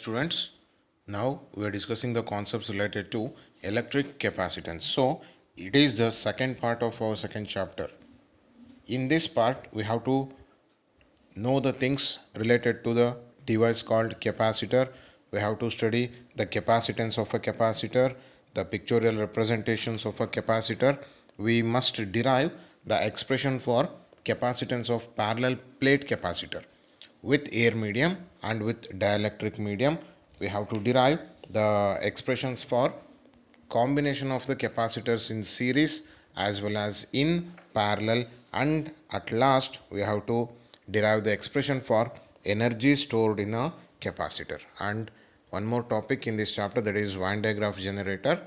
students. Now we are discussing the concepts related to electric capacitance. So it is the second part of our second chapter. In this part we have to know the things related to the device called capacitor. We have to study the capacitance of a capacitor, the pictorial representations of a capacitor. We must derive the expression for capacitance of parallel plate capacitor. With air medium and with dielectric medium, we have to derive the expressions for combination of the capacitors in series as well as in parallel, and at last we have to derive the expression for energy stored in a capacitor. And one more topic in this chapter, that is Van de Graaff generator,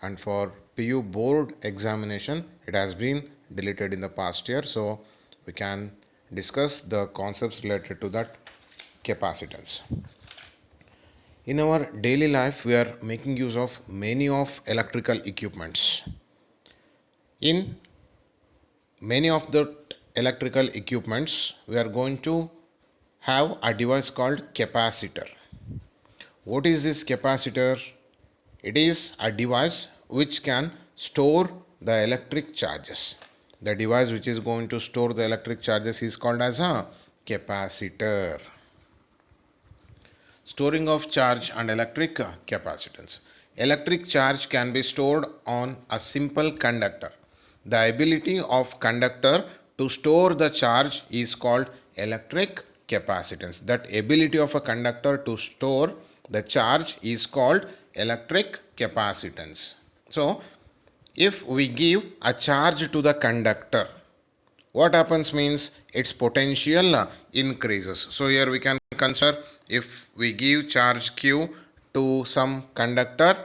and for PU board examination it has been deleted in the past year, so we can discuss the concepts related to that capacitance. In our daily life we are making use of many of electrical equipments. In many of the electrical equipments we are going to have a device called capacitor. What is this capacitor? It is a device which can store the electric charges. The device which is going to store the electric charges is called as a capacitor. Storing of charge and electric capacitance. Electric charge can be stored on a simple conductor. The ability of conductor to store the charge is called electric capacitance. That ability of a conductor to store the charge is called electric capacitance. So, if we give a charge to the conductor, what happens means its potential increases. So here we can consider, if we give charge Q to some conductor,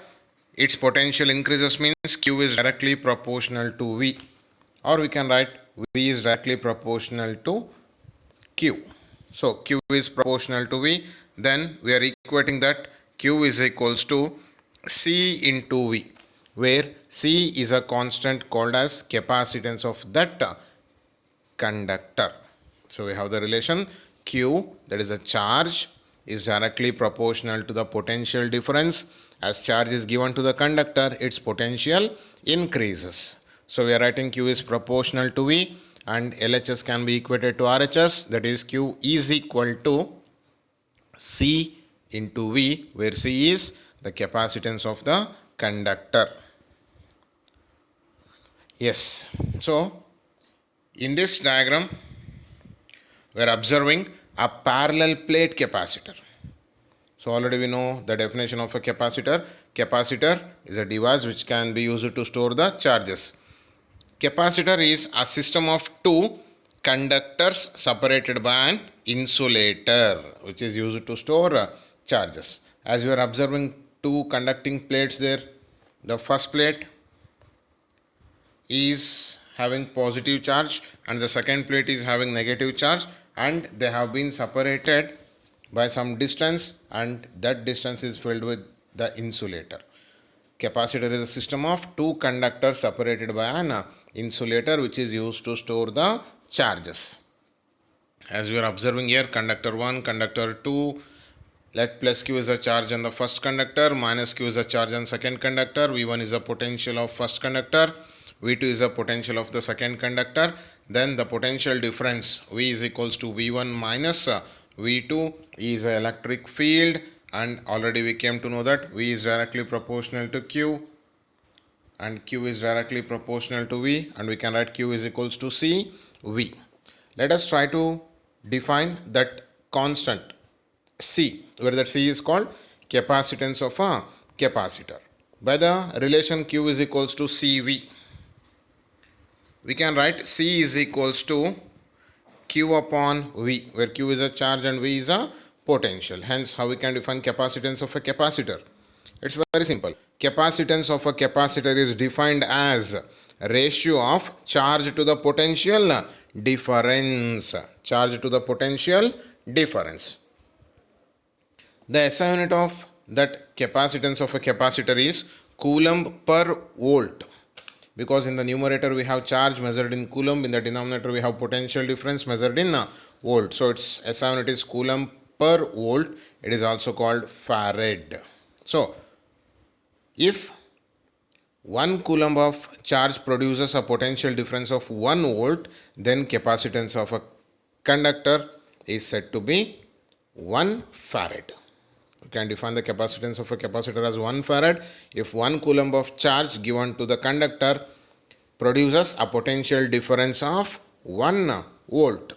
its potential increases means Q is directly proportional to V, or we can write V is directly proportional to Q. So Q is proportional to V, then we are equating that Q is equals to C into V, where C is a constant called as capacitance of that conductor. So we have the relation Q, that is a charge, is directly proportional to the potential difference. As charge is given to the conductor, its potential increases. So we are writing Q is proportional to V, and LHS can be equated to RHS, that is Q is equal to C into V, where C is the capacitance of the conductor. Yes, so in this diagram we are observing a parallel plate capacitor. So already we know the definition of a capacitor. Capacitor is a device which can be used to store the charges. Capacitor is a system of two conductors separated by an insulator, which is used to store charges. As we are observing two conducting plates there, the first plate is having positive charge and the second plate is having negative charge, and they have been separated by some distance, and that distance is filled with the insulator. Capacitor is a system of two conductors separated by an insulator, which is used to store the charges. As we are observing here, conductor 1, conductor 2, let plus Q is the charge on the first conductor, minus Q is the charge on second conductor, V1 is the potential of first conductor, V2 is the potential of the second conductor. Then the potential difference V is equals to V1 minus V2 is an electric field, and already we came to know that V is directly proportional to Q and Q is directly proportional to V, and we can write Q is equals to C V. Let us try to define that constant C, where that C is called capacitance of a capacitor, by the relation Q is equals to CV. We can write C is equals to Q upon V, where Q is a charge and V is a potential. Hence, how we can define capacitance of a capacitor? It's very simple. Capacitance of a capacitor is defined as ratio of charge to the potential difference. Charge to the potential difference. The SI unit of that capacitance of a capacitor is coulomb per volt, because in the numerator we have charge measured in coulomb, in the denominator we have potential difference measured in volt. So its SI unit is coulomb per volt, it is also called farad. So if 1 coulomb of charge produces a potential difference of 1 volt, then capacitance of a conductor is said to be 1 farad. You can define the capacitance of a capacitor as 1 farad if 1 coulomb of charge given to the conductor produces a potential difference of 1 volt.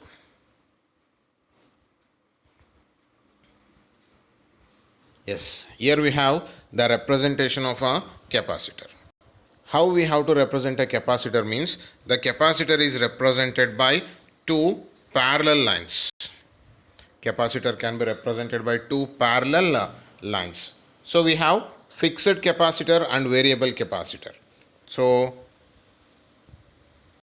Yes, here we have the representation of a capacitor. How we have to represent a capacitor means the capacitor is represented by two parallel lines. Capacitor can be represented by two parallel lines. So we have fixed capacitor and variable capacitor. So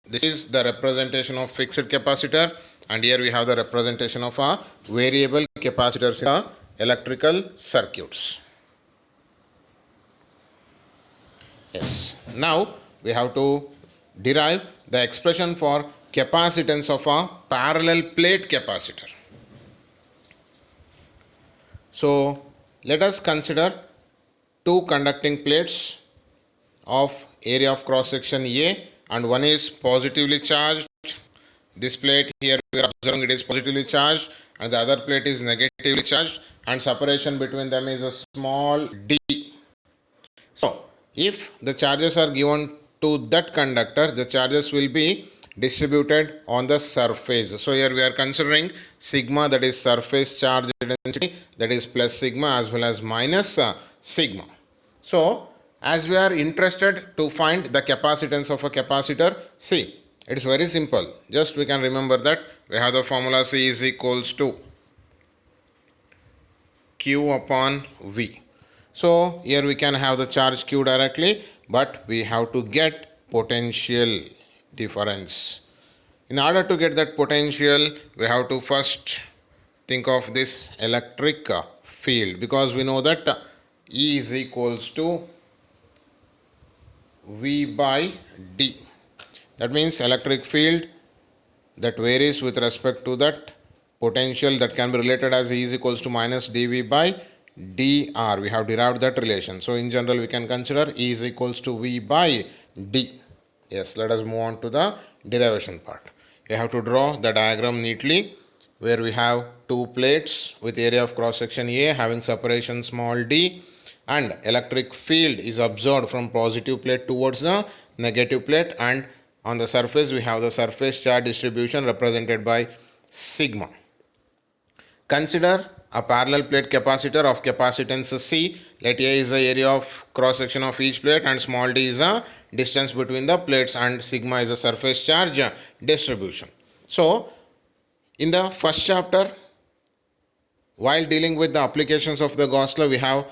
this is the representation of fixed capacitor, and here we have the representation of a variable capacitors in the electrical circuits. Yes. Now we have to derive the expression for capacitance of a parallel plate capacitor. So let us consider two conducting plates of area of cross section A, and one is positively charged. This plate here we are observing it is positively charged, and the other plate is negatively charged, and separation between them is a small d. So if the charges are given to that conductor, the charges will be distributed on the surface. So here we are considering sigma, that is surface charge density, that is plus sigma as well as minus sigma. So as we are interested to find the capacitance of a capacitor, see, it is very simple. Just we can remember that we have the formula C is equals to Q upon V. So here we can have the charge Q directly, but we have to get potential difference. In order to get that potential, we have to first think of this electric field, because we know that E is equals to V by D. That means electric field that varies with respect to that potential that can be related as E is equals to minus dV by dr. We have derived that relation. So in general we can consider E is equals to V by D. Yes, let us move on to the derivation part. We have to draw the diagram neatly, where we have two plates with area of cross section A having separation small d, and electric field is absorbed from positive plate towards the negative plate, and on the surface we have the surface charge distribution represented by sigma. Consider a parallel plate capacitor of capacitance C. Let A is the area of cross section of each plate, and small d is the distance between the plates, and sigma is the surface charge distribution. So in the first chapter, while dealing with the applications of the Gauss law, we have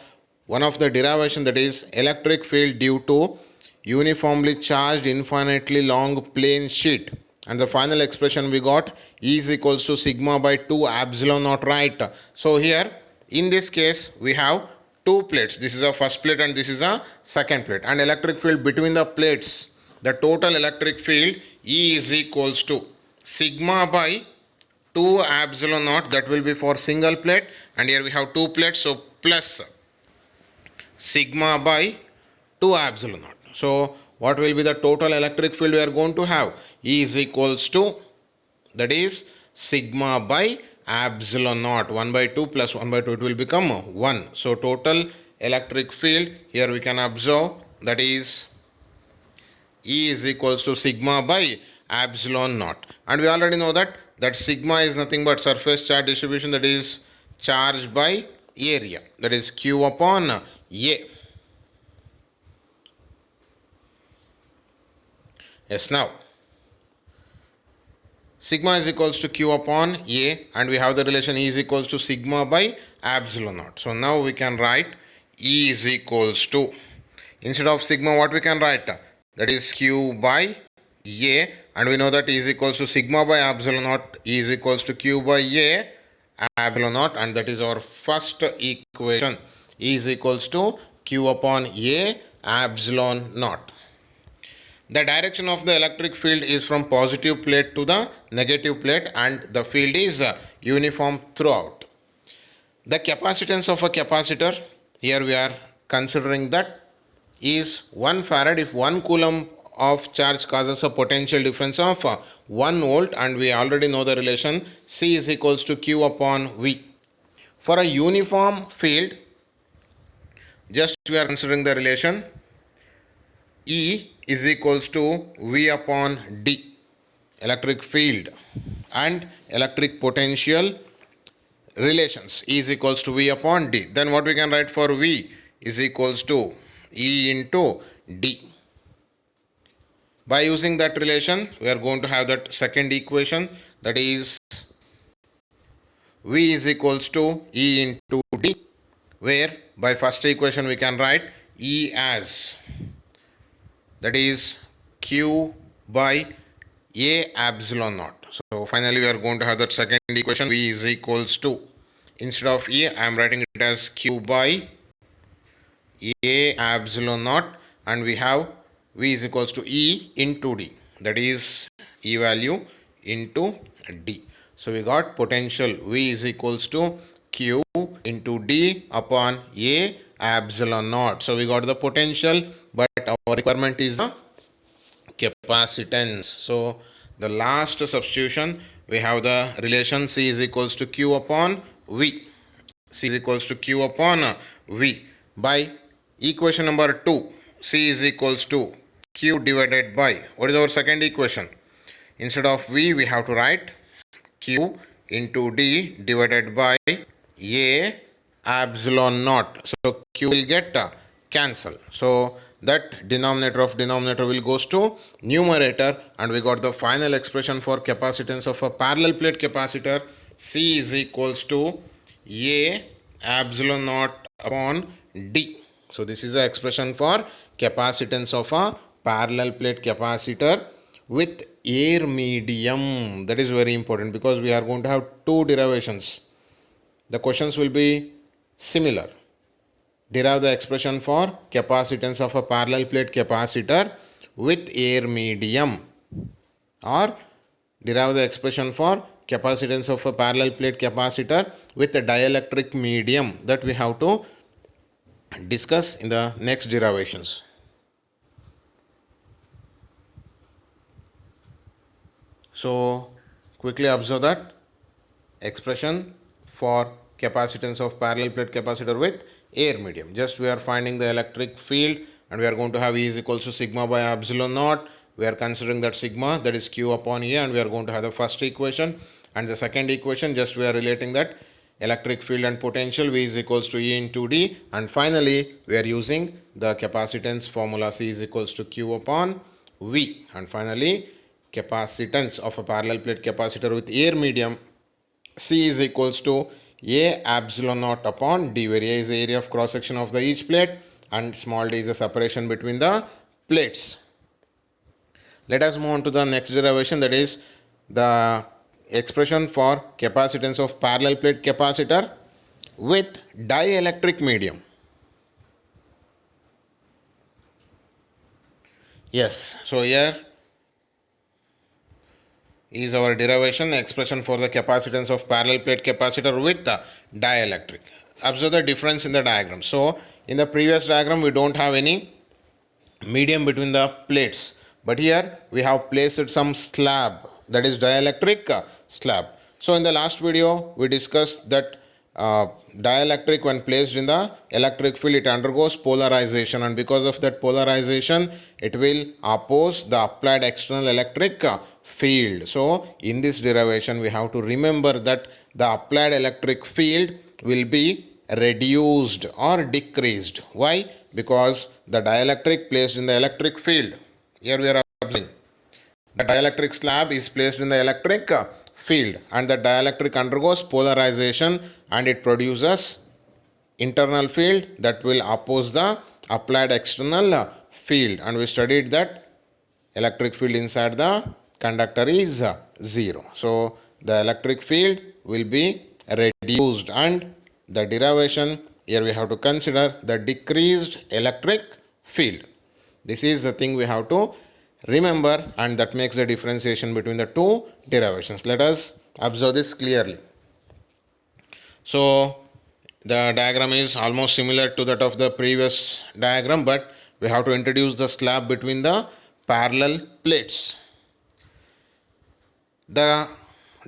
one of the derivation, that is electric field due to uniformly charged infinitely long plane sheet, and the final expression we got E is equals to sigma by 2 epsilon naught, right? So here in this case we have two plates. This is a first plate and this is a second plate, and electric field between the plates, the total electric field E is equals to sigma by 2 epsilon naught, that will be for single plate, and here we have two plates, so plus sigma by 2 epsilon naught. So what will be the total electric field we are going to have? E is equals to, that is sigma by epsilon naught, 1 by 2 plus 1 by 2, it will become 1. So total electric field here we can observe, that is E is equals to sigma by epsilon naught, and we already know that sigma is nothing but surface charge distribution, that is charge by area, that is Q upon A. Yes, now sigma is equals to Q upon A, and we have the relation E is equals to sigma by epsilon naught. So now we can write E is equals to, instead of sigma what we can write, that is Q by A, and we know that E is equals to sigma by epsilon naught, E is equals to Q by A epsilon naught, and that is our first equation. E is equals to Q upon A epsilon naught. The direction of the electric field is from positive plate to the negative plate, and the field is uniform throughout. The capacitance of a capacitor, here we are considering that, is 1 farad if 1 coulomb of charge causes a potential difference of 1 volt, and we already know the relation C is equals to Q upon V. For a uniform field, just we are considering the relation E is equals to V upon D, electric field and electric potential relations. E is equals to V upon D. Then what we can write for V is equals to E into D. By using that relation, we are going to have that second equation, that is V is equals to E into D, where by first equation we can write E as, that is Q by A epsilon naught. So finally we are going to have that second equation, V is equals to, instead of E I am writing it as Q by A epsilon naught, and we have V is equals to E into D, that is E value into D. So we got potential V is equals to Q into D upon A epsilon naught. So we got the potential, but our requirement is the capacitance. So the last substitution, we have the relation C is equals to Q upon V. C is equals to Q upon V. By equation number 2, C is equals to Q divided by, what is our second equation? Instead of V, we have to write Q into D divided by A epsilon naught. So Q will get cancel. So that denominator of denominator will goes to numerator, and we got the final expression for capacitance of a parallel plate capacitor. C is equals to A epsilon naught upon D. So this is the expression for capacitance of a parallel plate capacitor with air medium. That is very important, because we are going to have two derivations. The questions will be similar. Derive the expression for capacitance of a parallel plate capacitor with air medium, or derive the expression for capacitance of a parallel plate capacitor with a dielectric medium. That we have to discuss in the next derivations. So quickly observe that expression for capacitance of parallel plate capacitor with air medium. Just we are finding the electric field, and we are going to have E is equals to sigma by epsilon naught. We are considering that sigma, that is Q upon A, and we are going to have the first equation, and the second equation, just we are relating that electric field and potential, V is equals to E into D, and finally we are using the capacitance formula, C is equals to Q upon V, and finally capacitance of a parallel plate capacitor with air medium, C is equals to A epsilon naught upon D, where A is the area of cross section of the each plate and small d is the separation between the plates. Let us move on to the next derivation, that is the expression for capacitance of parallel plate capacitor with dielectric medium. Yes, so here is our derivation, the expression for the capacitance of parallel plate capacitor with the dielectric. Observe the difference in the diagram. So in the previous diagram we don't have any medium between the plates, but here we have placed some slab, that is dielectric slab. So in the last video we discussed that dielectric, when placed in the electric field, it undergoes polarization, and because of that polarization it will oppose the applied external electric field. So in this derivation we have to remember that the applied electric field will be reduced or decreased. Why? Because the dielectric placed in the electric field, here we are observing the dielectric slab is placed in the electric field, and the dielectric undergoes polarization and it produces internal field that will oppose the applied external field, and we studied that electric field inside the conductor is 0. So the electric field will be reduced, and the derivation, here we have to consider the decreased electric field. This is the thing we have to remember, and that makes the differentiation between the two derivations. Let us observe this clearly. So The diagram is almost similar to that of the previous diagram, but we have to introduce the slab between the parallel plates. The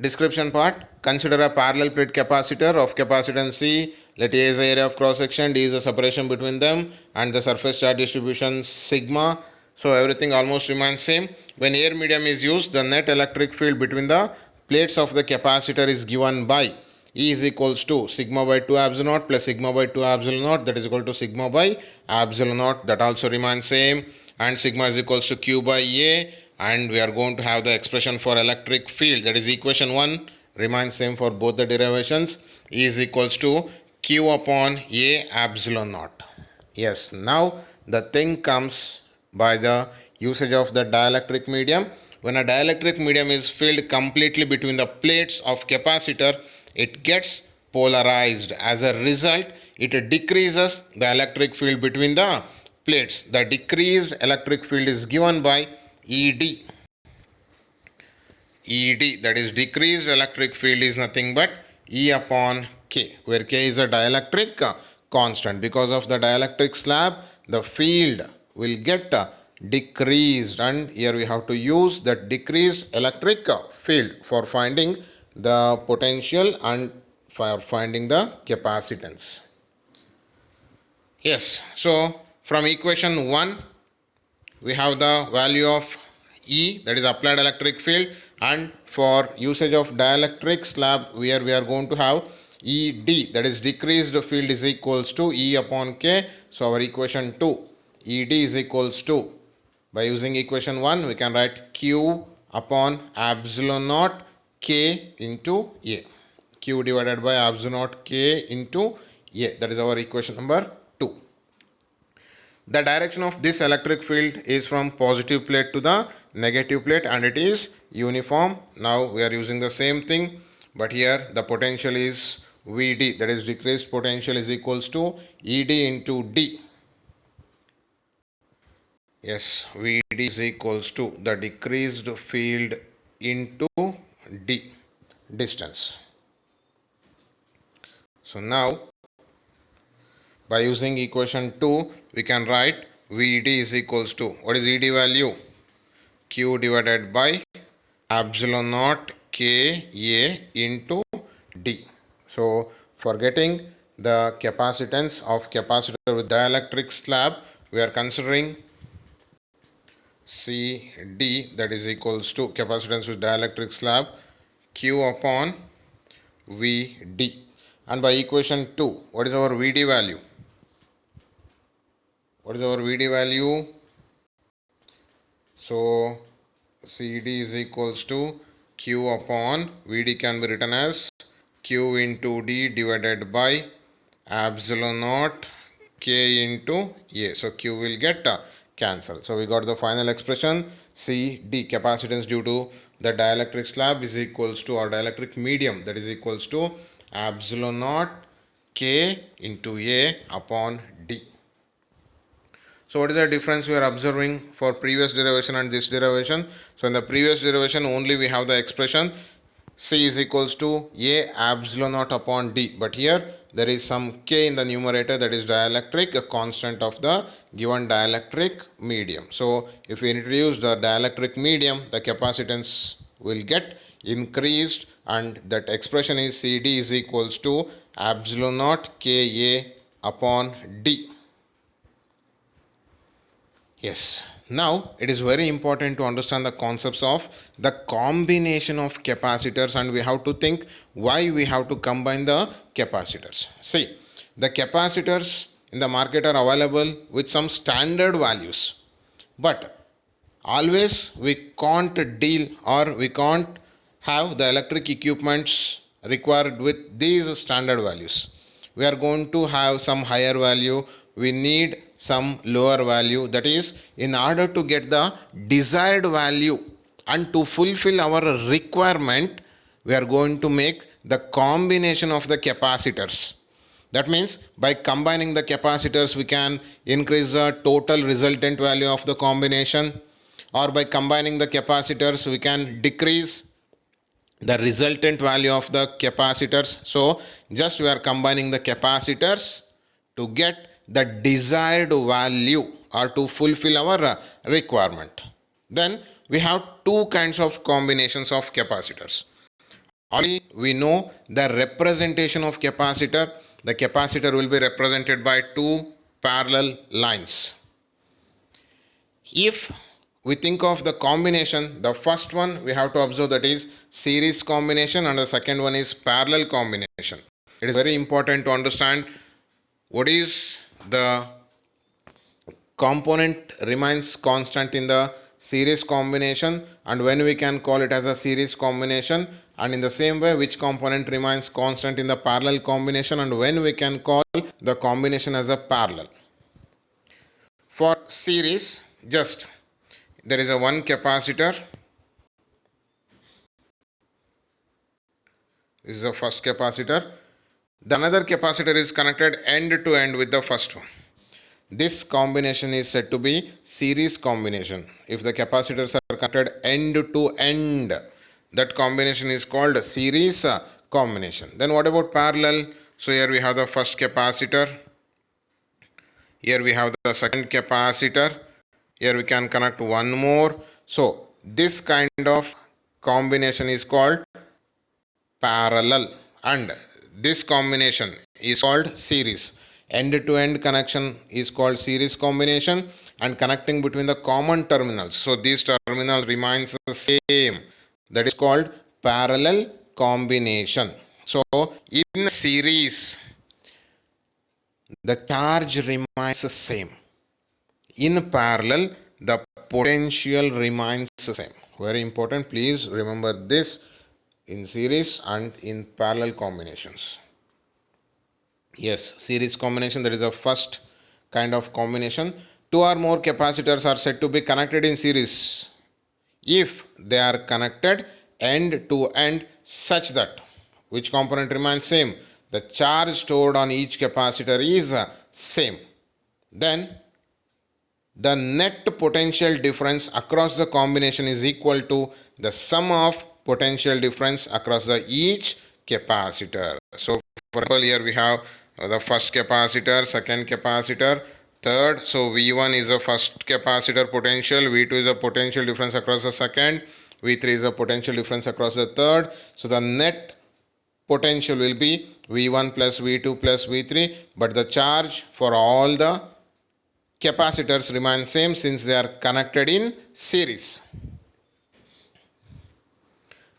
description part: consider a parallel plate capacitor of capacitance C. Let A is the area of cross section, D is the separation between them, and the surface charge distribution sigma. So everything almost remains same. When air medium is used, the net electric field between the plates of the capacitor is given by E is equals to sigma by 2 epsilon naught plus sigma by 2 epsilon naught, that is equal to sigma by epsilon naught, that also remains same, and sigma is equals to Q by A, and we are going to have the expression for electric field, that is equation 1 remains same for both the derivations. E is equals to Q upon A epsilon naught. Yes, now the thing comes by the usage of the dielectric medium. When a dielectric medium is filled completely between the plates of capacitor, it gets polarized. As a result, it decreases the electric field between the plates. The decreased electric field is given by ED. ED, that is decreased electric field, is nothing but E upon K, where K is a dielectric constant. Because of the dielectric slab, the field will get decreased, and here we have to use that decreased electric field for finding the potential and for finding the capacitance. Yes, so from equation 1 we have the value of E, that is applied electric field, and for usage of dielectric slab where we are going to have ED, that is decreased field, is equals to E upon K. So our equation 2, ED is equals to, by using equation 1 we can write Q upon epsilon naught K into A. Q divided by epsilon naught K into A, that is our equation number 2. The direction of this electric field is from positive plate to the negative plate, and it is uniform. Now we are using the same thing, but here the potential is VD, that is decreased potential, is equals to ED into D. Yes, VD is equals to the decreased field into D, distance. So now by using equation 2 we can write VD is equals to, what is ED value? Q divided by epsilon naught K A into D. So for getting the capacitance of capacitor with dielectric slab, we are considering CD, that is equals to capacitance with dielectric slab Q upon VD. And by equation 2, what is our VD value? What is our VD value? So CD is equals to Q upon VD, can be written as Q into D divided by epsilon naught K into A. So Q will get cancelled. So we got the final expression CD, capacitance due to the dielectric slab, is equals to, or dielectric medium, that is equals to epsilon naught K into A upon D. So what is the difference we are observing for previous derivation and this derivation? So in the previous derivation only we have the expression C is equals to A epsilon naught upon D, but here there is some K in the numerator, that is dielectric, a constant of the given dielectric medium. So if we introduce the dielectric medium, the capacitance will get increased, and that expression is CD is equals to epsilon naught Ka upon D. Yes, now it is very important to understand the concepts of the combination of capacitors, and we have to think why we have to combine the capacitors. See, the capacitors in the market are available with some standard values, but always we can't deal, or we can't have the electric equipments required with these standard values. We are going to have some higher value, we need some lower value. That is, in order to get the desired value and to fulfill our requirement, we are going to make the combination of the capacitors. That means by combining the capacitors we can increase the total resultant value of the combination, or by combining the capacitors we can decrease the resultant value of the capacitors. So just we are combining the capacitors to get the desired value or to fulfill our requirement. Then we have two kinds of combinations of capacitors. Only we know the representation of capacitor. The capacitor will be represented by two parallel lines. If we think of the combination, the first one we have to observe, that is series combination, and the second one is parallel combination. It is very important to understand what is the component remains constant in the series combination and when we can call it as a series combination, and in the same way which component remains constant in the parallel combination and when we can call the combination as a parallel. For series, just there is a one capacitor. This is the first capacitor. The another capacitor is connected end to end with the first one. This combination is said to be series combination. If the capacitors are connected end to end, that combination is called series combination. Then what about parallel? So here we have the first capacitor. Here we have the second capacitor. Here we can connect one more. So this kind of combination is called parallel and this combination is called series. End to end connection is called series combination and connecting between the common terminals. So these terminals remains the same. That is called parallel combination. So in series, the charge remains the same. In parallel, the potential remains the same. Very important. Please remember this in series and in parallel combinations. Yes, series combination, that is the first kind of combination. Two or more capacitors are said to be connected in series if they are connected end to end such that which component remains same? The charge stored on each capacitor is same. Then the net potential difference across the combination is equal to the sum of potential difference across the each capacitor. So for example, here we have the first capacitor, second capacitor, third. So V1 is the first capacitor potential, V2 is the potential difference across the second, V3 is the potential difference across the third. So the net potential will be V1 plus V2 plus V3, but the charge for all the capacitors remain same since they are connected in series.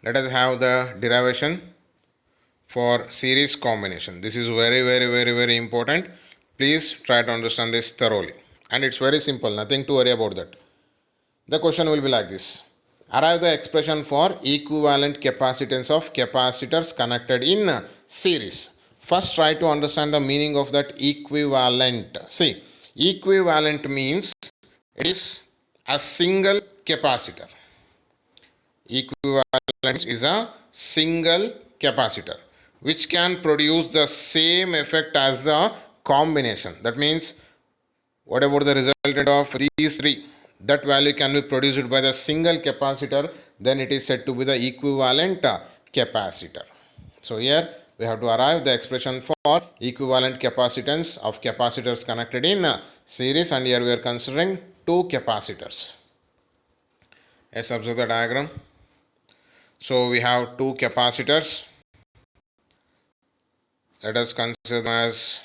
Let us have the derivation for series combination. This is very important. Please try to understand this thoroughly. And it's very simple, nothing to worry about that. The question will be like this. Arrive the expression for equivalent capacitance of capacitors connected in series. First try to understand the meaning of that equivalent. See, equivalent means it is a single capacitor. Equivalent is a single capacitor which can produce the same effect as the combination. That means what about the resultant of these three? That value can be produced by the single capacitor, then it is said to be the equivalent capacitor. So here we have to arrive the expression for equivalent capacitance of capacitors connected in series, and here we are considering two capacitors. Let's observe the diagram. So we have two capacitors. Let us consider them as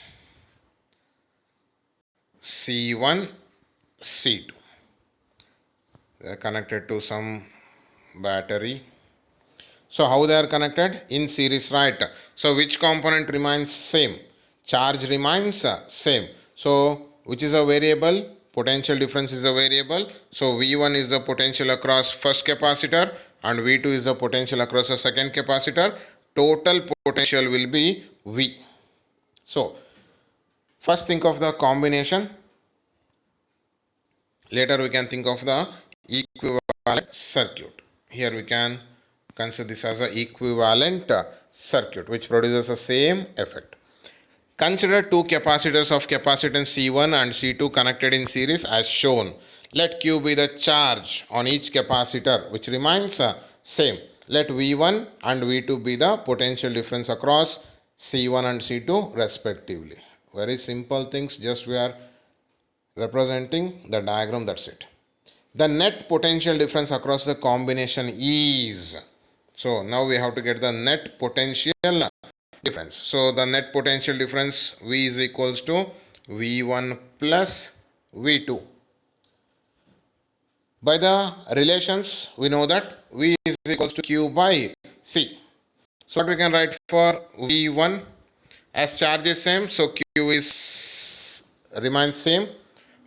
C1, C2. They are connected to some battery. So how they are connected? In series, right? So which component remains same? Charge remains same. So which is a variable? Potential difference is a variable. So V1 is the potential across first capacitor and V2 is the potential across the second capacitor. Total potential will be V. So first think of the combination. Later we can think of the equivalent circuit. Here we can consider this as an equivalent circuit which produces the same effect. Consider two capacitors of capacitance C1 and C2 connected in series as shown. Let Q be the charge on each capacitor which remains same. Let V1 and V2 be the potential difference across C1 and C2 respectively. Very simple things, just we are representing the diagram, that's it. The net potential difference across the combination is, so now we have to get the net potential difference. So the net potential difference V is equals to V1 plus V2. By the relations, we know that V is equals to Q by C. So what we can write for V1, as charge is same, so Q is remains same.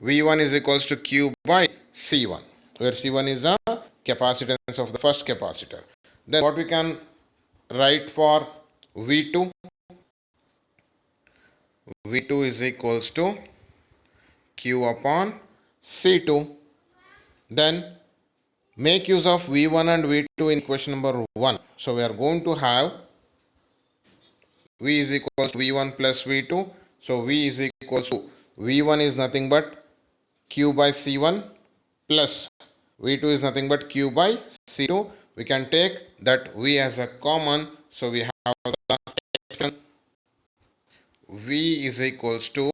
V1 is equals to Q by C1, where C1 is the capacitance of the first capacitor. Then what we can write for V2, V2 is equals to Q upon C2. Then make use of V1 and V2 in equation number 1. So we are going to have V is equals to V1 plus V2. So V is equals to V1 is nothing but Q by C1 plus V2 is nothing but Q by C2. We can take that V as a common. So we have the expression V is equals to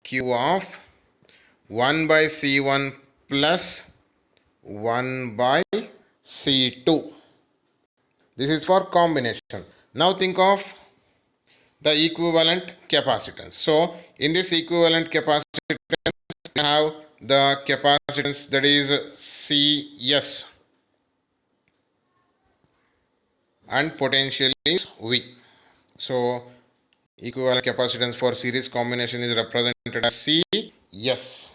Q of 1 by C1 plus 1 by C2. This is for combination. Now think of the equivalent capacitance. So in this equivalent capacitance, we have the capacitance that is Cs and potential is V. So equivalent capacitance for series combination is represented as Cs.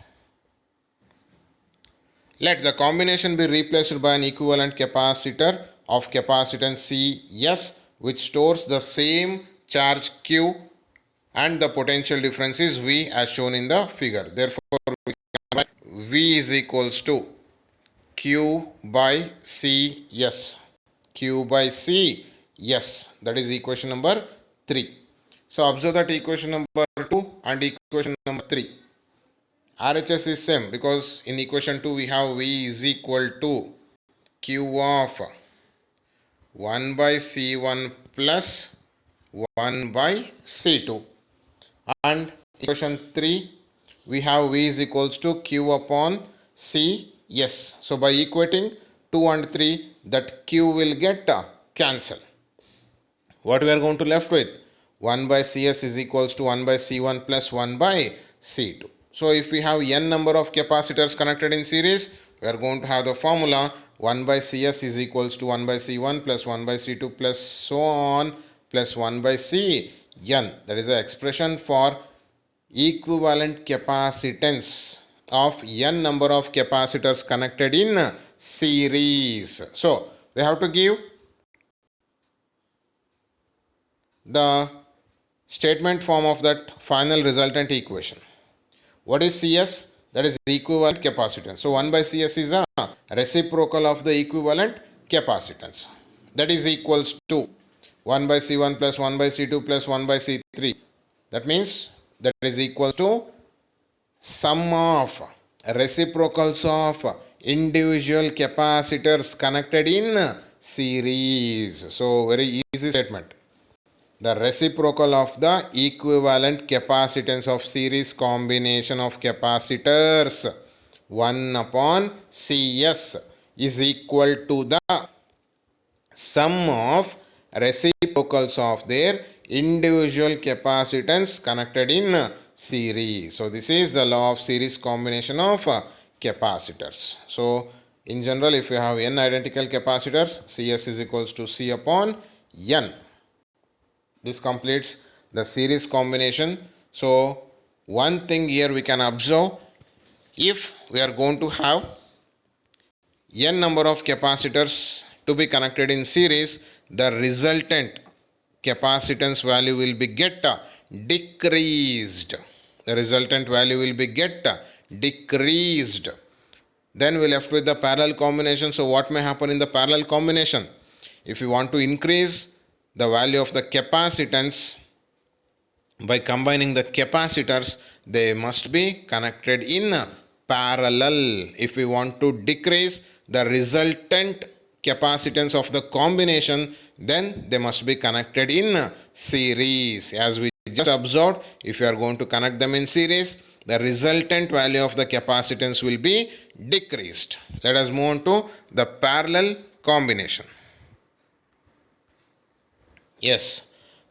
Let the combination be replaced by an equivalent capacitor of capacitance Cs, which stores the same charge Q and the potential difference is V as shown in the figure. Therefore, we can write V is equals to Q by Cs. Q by Cs. That is equation number 3. So observe that equation number 2 and equation number 3. RHS is same because in equation 2 we have V is equal to Q of 1 by C1 plus 1 by C2. And equation 3 we have V is equals to Q upon Cs. So by equating 2 and 3, that Q will get cancelled. What we are going to left with? 1 by Cs is equals to 1 by C1 plus 1 by C2. So if we have n number of capacitors connected in series, we are going to have the formula 1 by Cs is equals to 1 by C1 plus 1 by C2 plus so on plus 1 by Cn. That is the expression for equivalent capacitance of n number of capacitors connected in series. So we have to give the statement form of that final resultant equation. What is Cs? That is equivalent capacitance. So 1 by Cs is a reciprocal of the equivalent capacitance. That is equals to 1 by C1 plus 1 by C2 plus 1 by C3. That means that is equal to sum of reciprocals of individual capacitors connected in series. So very easy statement. The reciprocal of the equivalent capacitance of series combination of capacitors 1 upon Cs is equal to the sum of reciprocals of their individual capacitance connected in series. So this is the law of series combination of capacitors. So in general, if you have n identical capacitors, Cs is equals to C upon n. This completes the series combination. So one thing here we can observe, if we are going to have n number of capacitors to be connected in series, the resultant capacitance value will be get decreased. The resultant value will be get decreased. Then we left with the parallel combination. So what may happen in the parallel combination? If you want to increase the value of the capacitance by combining the capacitors, they must be connected in parallel. If we want to decrease the resultant capacitance of the combination, then they must be connected in series. As we just observed, if you are going to connect them in series, the resultant value of the capacitance will be decreased. Let us move on to the parallel combination. Yes,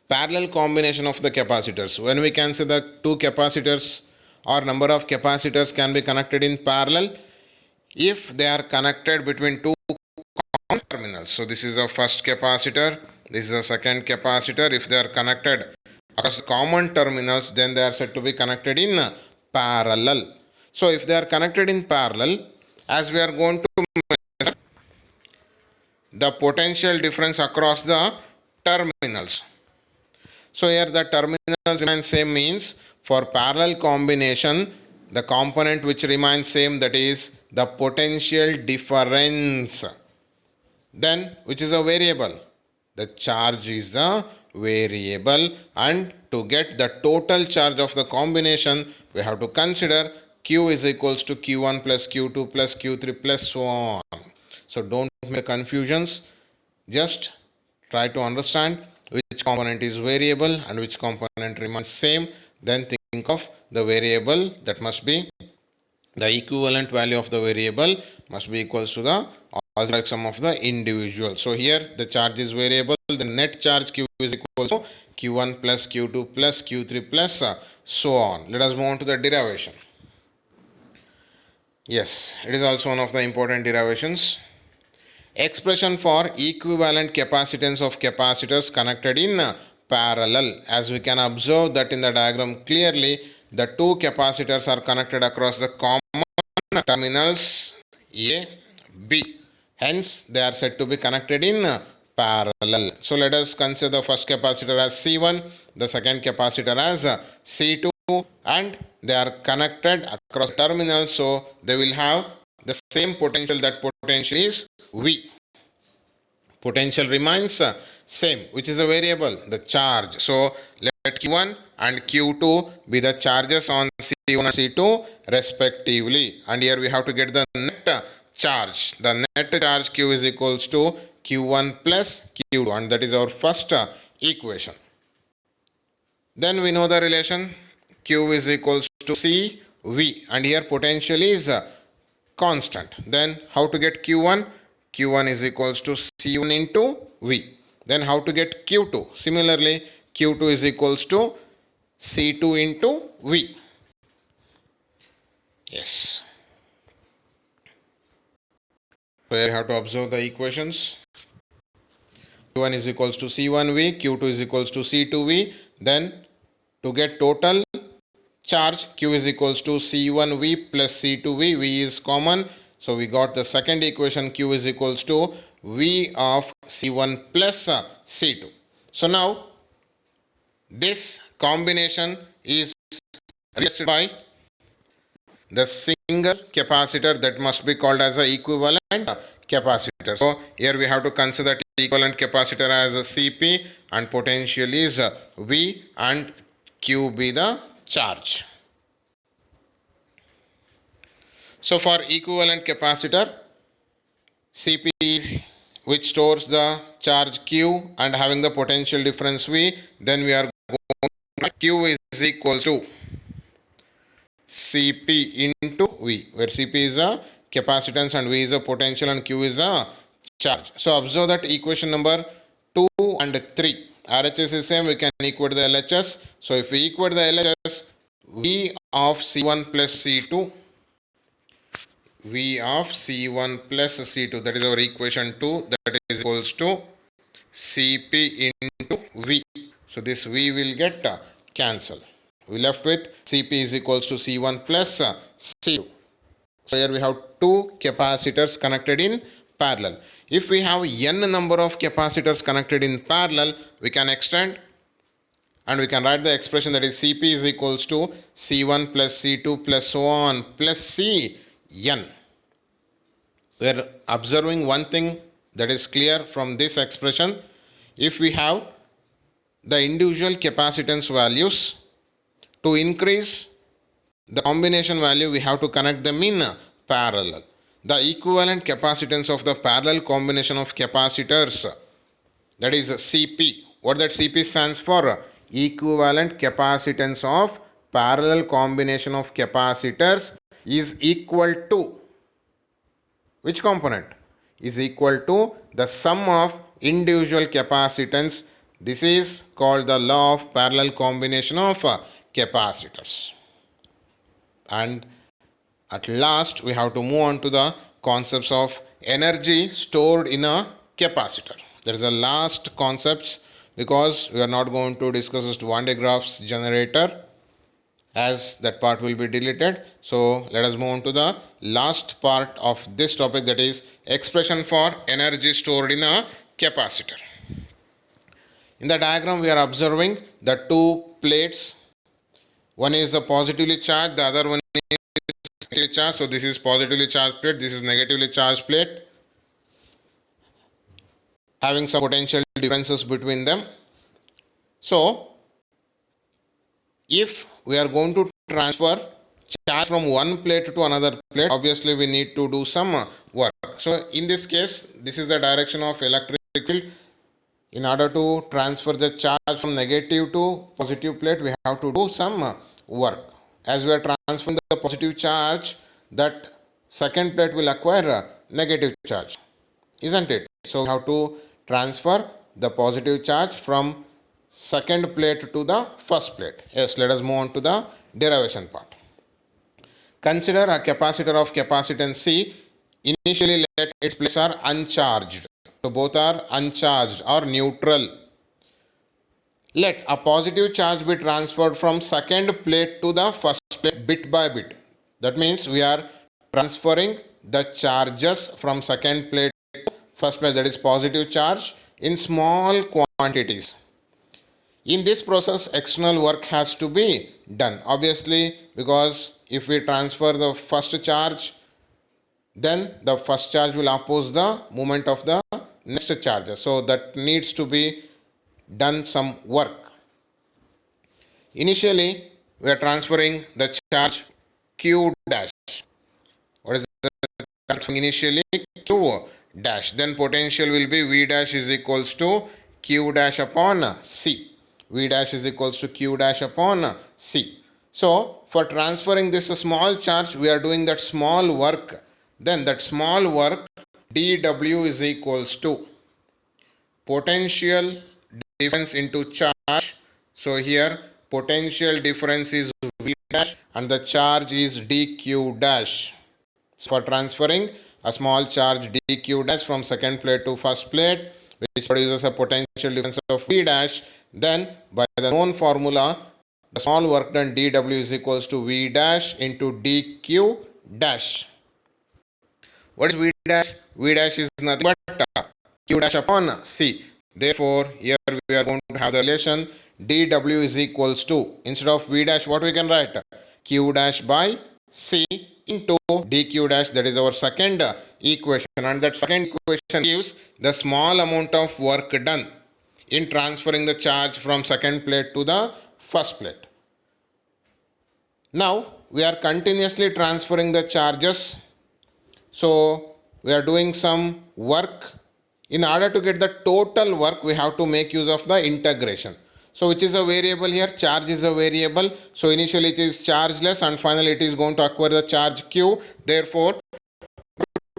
parallel combination of the capacitors. When we can say the two capacitors or number of capacitors can be connected in parallel if they are connected between two terminals. So this is the first capacitor, this is the second capacitor. If they are connected across common terminals, then they are said to be connected in parallel. So if they are connected in parallel, as we are going to measure the potential difference across the terminals. So here the terminals remain same means for parallel combination, the component which remains same, that is the potential difference. Then which is a variable? The charge is the variable, and to get the total charge of the combination, we have to consider Q is equals to Q1 plus Q2 plus Q3 plus so on. So don't make confusions. Just try to understand which component is variable and which component remains same. Then think of the variable that must be the equivalent value of the variable must be equals to the algebraic sum of the individual. So here the charge is variable, the net charge Q is equal to Q1 plus Q2 plus Q3 plus so on. Let us move on to the derivation. Yes, it is also one of the important derivations. Expression for equivalent capacitance of capacitors connected in parallel. As we can observe that in the diagram clearly, the two capacitors are connected across the common terminals A, B. Hence, they are said to be connected in parallel. So let us consider the first capacitor as C1, the second capacitor as C2, and they are connected across terminals, so they will have the same potential. That potential is V. Potential remains same, which is a variable, the charge. So let Q1 and Q2 be the charges on C1 and C2 respectively. And here we have to get the net charge. The net charge Q is equals to Q1 plus Q2, and that is our first equation. Then we know the relation Q is equals to CV, and here potential is constant. Then how to get Q1? Q1 is equals to C1 into V. Then how to get Q2? Similarly, Q2 is equals to C2 into V. Yes. So here you have to observe the equations. Q1 is equals to C1V, Q2 is equals to C2V. Then to get total charge, Q is equals to C1V plus C2V. V is common. So we got the second equation, Q is equals to V of C1 plus C2. So now this combination is replaced by the single capacitor that must be called as a equivalent capacitor. So here we have to consider the equivalent capacitor as a CP, and potential is V, and Q be the charge. So for equivalent capacitor, Cp is which stores the charge Q and having the potential difference V, then we are going to Q is equal to Cp into V, where Cp is a capacitance and V is a potential and Q is a charge. So observe that equation number 2 and 3. RHS is same, we can equate the LHS. So if we equate the LHS, V of C1 plus C2, V of C1 plus C2, that is our equation 2, that is equals to Cp into V. So this V will get cancel. We left with Cp is equals to C1 plus C2. So here we have two capacitors connected in parallel. If we have n number of capacitors connected in parallel, we can extend and we can write the expression, that is Cp is equals to C1 plus C2 plus so on plus Cn. We are observing one thing that is clear from this expression. If we have the individual capacitance values, to increase the combination value, we have to connect them in parallel. the equivalent capacitance of the parallel combination of capacitors, that is CP. What that CP stands for? Equivalent capacitance of parallel combination of capacitors is equal to which component? Is equal to the sum of individual capacitance. This is called the law of parallel combination of capacitors. And at last, we have to move on to the concepts of energy stored in a capacitor. There is the last concepts, because we are not going to discuss this Van de Graaff's generator, as that part will be deleted. So let us move on to the last part of this topic, that is expression for energy stored in a capacitor. In the diagram, we are observing the two plates. One is a positively charged, the other one is negatively charged. So this is positively charged plate, this is negatively charged plate, having some potential differences between them. So if we are going to transfer charge from one plate to another plate, obviously we need to do some work. So in this case, this is the direction of electric field. In order to transfer the charge from negative to positive plate, we have to do some work. As we are transferring the positive charge, that second plate will acquire negative charge, isn't it? So we have to transfer the positive charge from second plate to the first plate. Yes, let us move on to the derivation part. Consider a capacitor of capacitance C. Initially, let its plates are uncharged. So both are uncharged or neutral. Let a positive charge be transferred from second plate to the first plate bit by bit. That means we are transferring the charges from second plate to first plate, that is positive charge, in small quantities. In this process, external work has to be done. Obviously, because if we transfer the first charge, then the first charge will oppose the movement of the next charge. So that needs to be done some work. Initially, we are transferring the charge Q dash. What is the charge initially? Q dash. Then potential will be V dash is equals to Q dash upon C. V dash is equals to Q dash upon C. So for transferring this small charge, we are doing that small work. Then that small work dW is equals to potential difference into charge. So here potential difference is V dash and the charge is dQ dash. So for transferring a small charge dQ dash from second plate to first plate, which produces a potential difference of V dash, then by the known formula, the small work done dW is equals to V dash into dQ dash. What is V dash? V dash is nothing but Q dash upon C. Therefore, here we are going to have the relation dW is equals to, instead of V dash, what we can write? Q dash by C into dQ dash. That is our second equation, and that second equation gives the small amount of work done in transferring the charge from second plate to the first plate. Now we are continuously transferring the charges. So we are doing some work. In order to get the total work, we have to make use of the integration. So which is a variable here? Charge is a variable. So initially it is chargeless and finally it is going to acquire the charge Q. Therefore,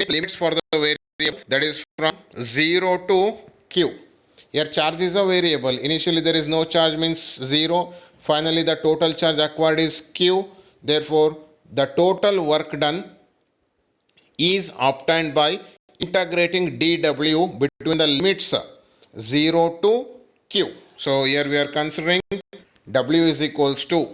limits for the variable, that is from 0 to Q. Here charge is a variable. Initially there is no charge, means 0. Finally the total charge acquired is Q. Therefore, the total work done is obtained by integrating dW between the limits 0 to Q. So here we are considering W is equals to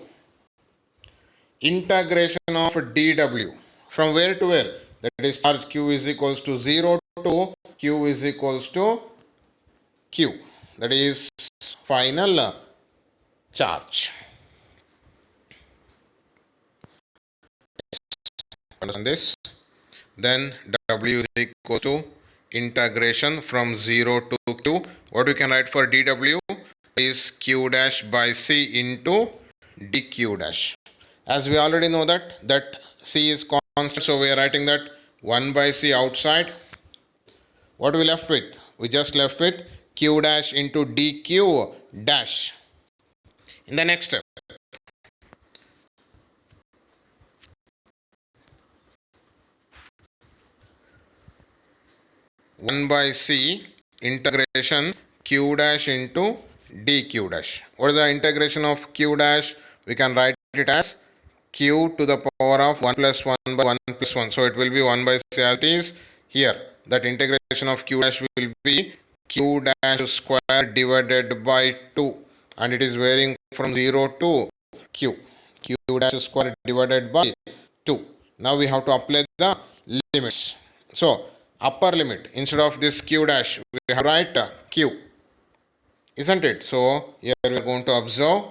integration of dW from where to where? That is charge Q is equals to 0 to Q is equals to Q. That is final charge. Understand this? Then W is equal to integration from 0 to Q. What we can write for dW is Q dash by C into dQ dash. As we already know that C is constant, so we are writing that 1 by C outside. What we left with? We just left with Q dash into dQ dash. In the next step, 1 by C integration Q dash into dQ dash. What is the integration of Q dash? We can write it as Q to the power of 1 plus 1 by 1 plus 1. So it will be 1 by C as it is here. That integration of Q dash will be Q dash square divided by 2. And it is varying from 0 to Q. Q dash square divided by 2. Now we have to apply the limits. So upper limit, instead of this Q dash, we have to write Q. Isn't it? So here we are going to observe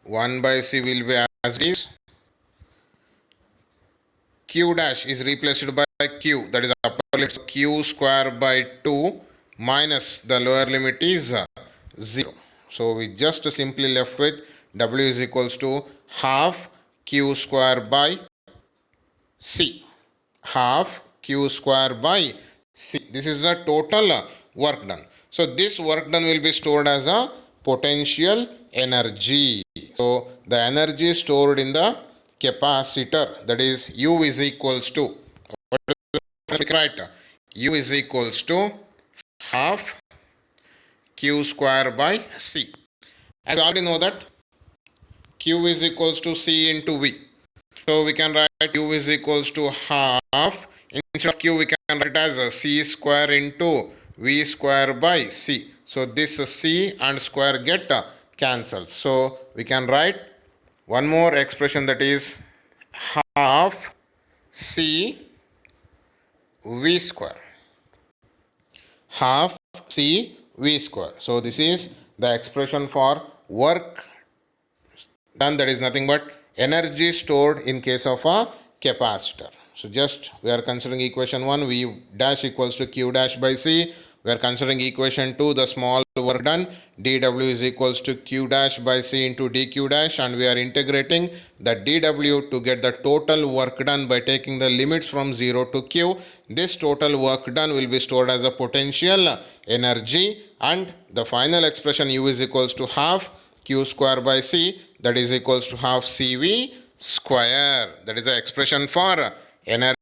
1 by C will be as it is. Q dash is replaced by Q, that is upper limit. So Q square by 2 minus the lower limit is 0. So we just simply left with W is equals to half Q square by C. Half Q square by C. This is the total work done. So this work done will be stored as a potential energy. So the energy stored in the capacitor, that is U is equals to, what is the right? U is equals to half Q square by C. As we already know that Q is equals to C into V. So we can write U is equals to half, instead of Q we can write it as C square into V square by C. So this C and square get cancelled. So we can write one more expression, that is half C V square. Half C V square. So this is the expression for work done, that is nothing but energy stored in case of a capacitor. So just we are considering equation 1, V dash equals to Q dash by C. We are considering equation 2, the small work done, dW is equals to Q dash by C into dQ dash, and we are integrating the dW to get the total work done by taking the limits from 0 to Q. This total work done will be stored as a potential energy, and the final expression U is equals to half Q square by C, that is equals to half CV square. That is the expression for energy